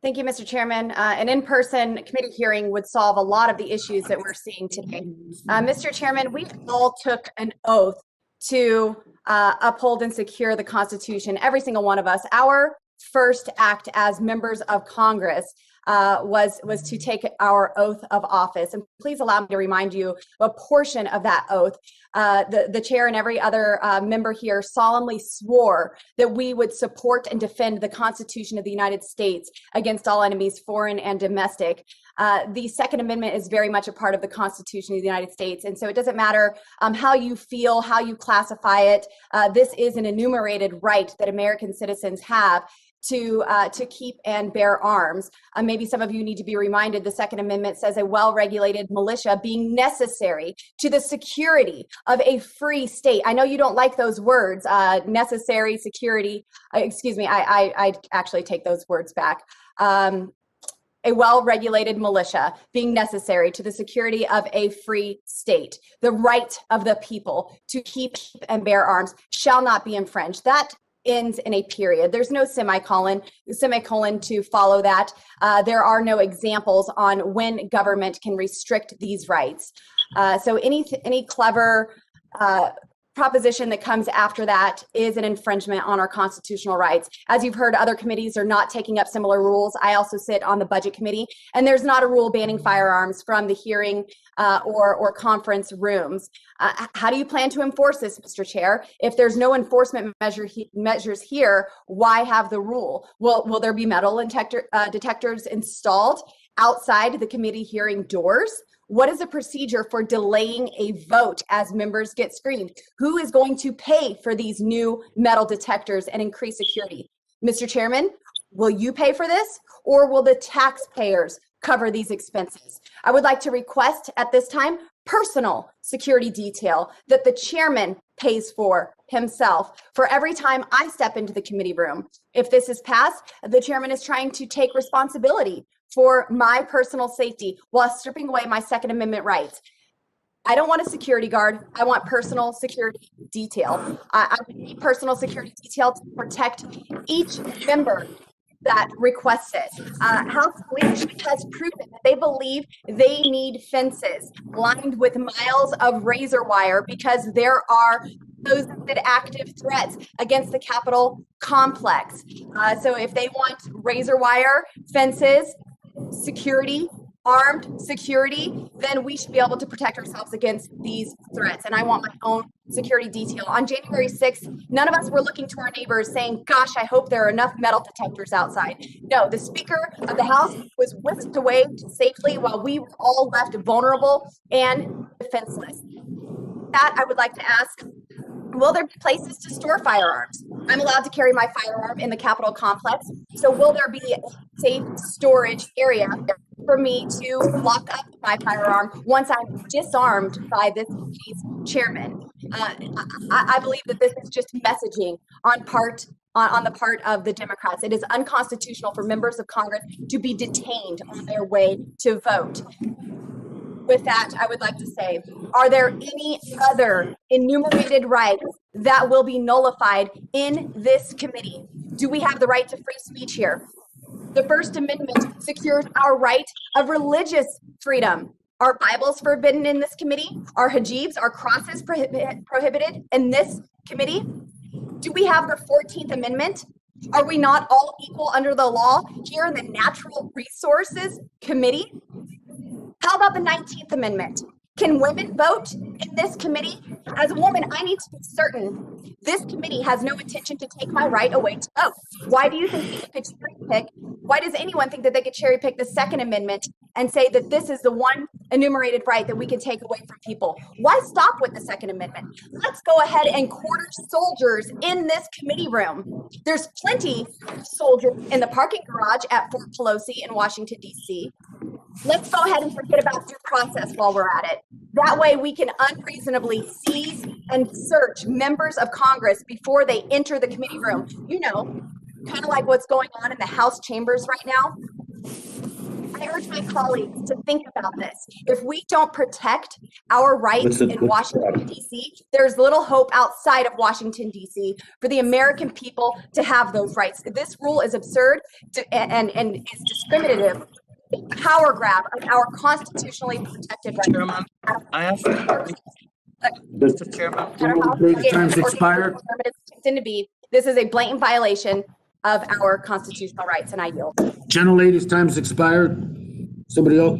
Thank you, Mr. Chairman. An in-person committee hearing would solve a lot of the issues that we're seeing today. Mr. Chairman, we all took an oath to uphold and secure the Constitution, every single one of us. Our first act as members of Congress was to take our oath of office. And please allow me to remind you a portion of that oath. The chair and every other member here solemnly swore that we would support and defend the Constitution of the United States against all enemies, foreign and domestic. The Second Amendment is very much a part of the Constitution of the United States. And so it doesn't matter how you feel, how you classify it. This is an enumerated right that American citizens have to keep and bear arms. Maybe some of you need to be reminded the Second Amendment says a well-regulated militia being necessary to the security of a free state. I know you don't like those words, necessary, security. Excuse me, I actually take those words back. A well-regulated militia being necessary to the security of a free state. The right of the people to keep and bear arms shall not be infringed. That ends in a period. There's no semicolon to follow that. There are no examples on when government can restrict these rights. So any clever proposition that comes after that is an infringement on our constitutional rights. As you've heard, other committees are not taking up similar rules. I also sit on the Budget Committee, and there's not a rule banning firearms from the hearing or conference rooms. How do you plan to enforce this, Mr. Chair? If there's no enforcement measures here, why have the rule? Will there be metal detectors installed outside the committee hearing doors? What is the procedure for delaying a vote as members get screened? Who is going to pay for these new metal detectors and increase security? Mr. Chairman, will you pay for this, or will the taxpayers cover these expenses? I would like to request at this time personal security detail that the chairman pays for himself for every time I step into the committee room. If this is passed, the chairman is trying to take responsibility for my personal safety while stripping away my Second Amendment rights. I don't want a security guard. I want personal security detail. I need personal security detail to protect each member that requests it. House leadership has proven that they believe they need fences lined with miles of razor wire because there are those active threats against the Capitol complex. So if they want razor wire, fences, security, armed security, then we should be able to protect ourselves against these threats. And I want my own security detail. On January 6th, none of us were looking to our neighbors saying, gosh, I hope there are enough metal detectors outside. No, the Speaker of the House was whisked away safely while we were all left vulnerable and defenseless. That I would like to ask, will there be places to store firearms? I'm allowed to carry my firearm in the Capitol complex. So will there be a safe storage area for me to lock up my firearm once I'm disarmed by this committee's chairman? I believe that this is just messaging on the part of the Democrats. It is unconstitutional for members of Congress to be detained on their way to vote. With that, I would like to say, are there any other enumerated rights that will be nullified in this committee? Do we have the right to free speech here? The First Amendment secures our right of religious freedom. Are Bibles forbidden in this committee? Are hijabs, are crosses prohibited in this committee? Do we have the 14th Amendment? Are we not all equal under the law here in the Natural Resources Committee? How about the 19th Amendment? Can women vote in this committee? As a woman, I need to be certain this committee has no intention to take my right away to vote. Why do you think they could cherry pick? Why does anyone think that they could cherry pick the Second Amendment and say that this is the one enumerated right that we can take away from people? Why stop with the Second Amendment? Let's go ahead and quarter soldiers in this committee room. There's plenty of soldiers in the parking garage at Fort Pelosi in Washington, D.C. Let's go ahead and forget about due process while we're at it. That way we can unreasonably seize and search members of Congress before they enter the committee room. You know, kind of like what's going on in the House chambers right now. I urge my colleagues to think about this. If we don't protect our rights in Washington, D.C., there's little hope outside of Washington, D.C. for the American people to have those rights. This rule is absurd and is discriminative. Power grab of our constitutionally protected rights. Chairman, I have Mr. Chairman. Time's expired. This is a blatant violation of our constitutional rights, and I yield. Gentlelady's time's expired. Somebody else?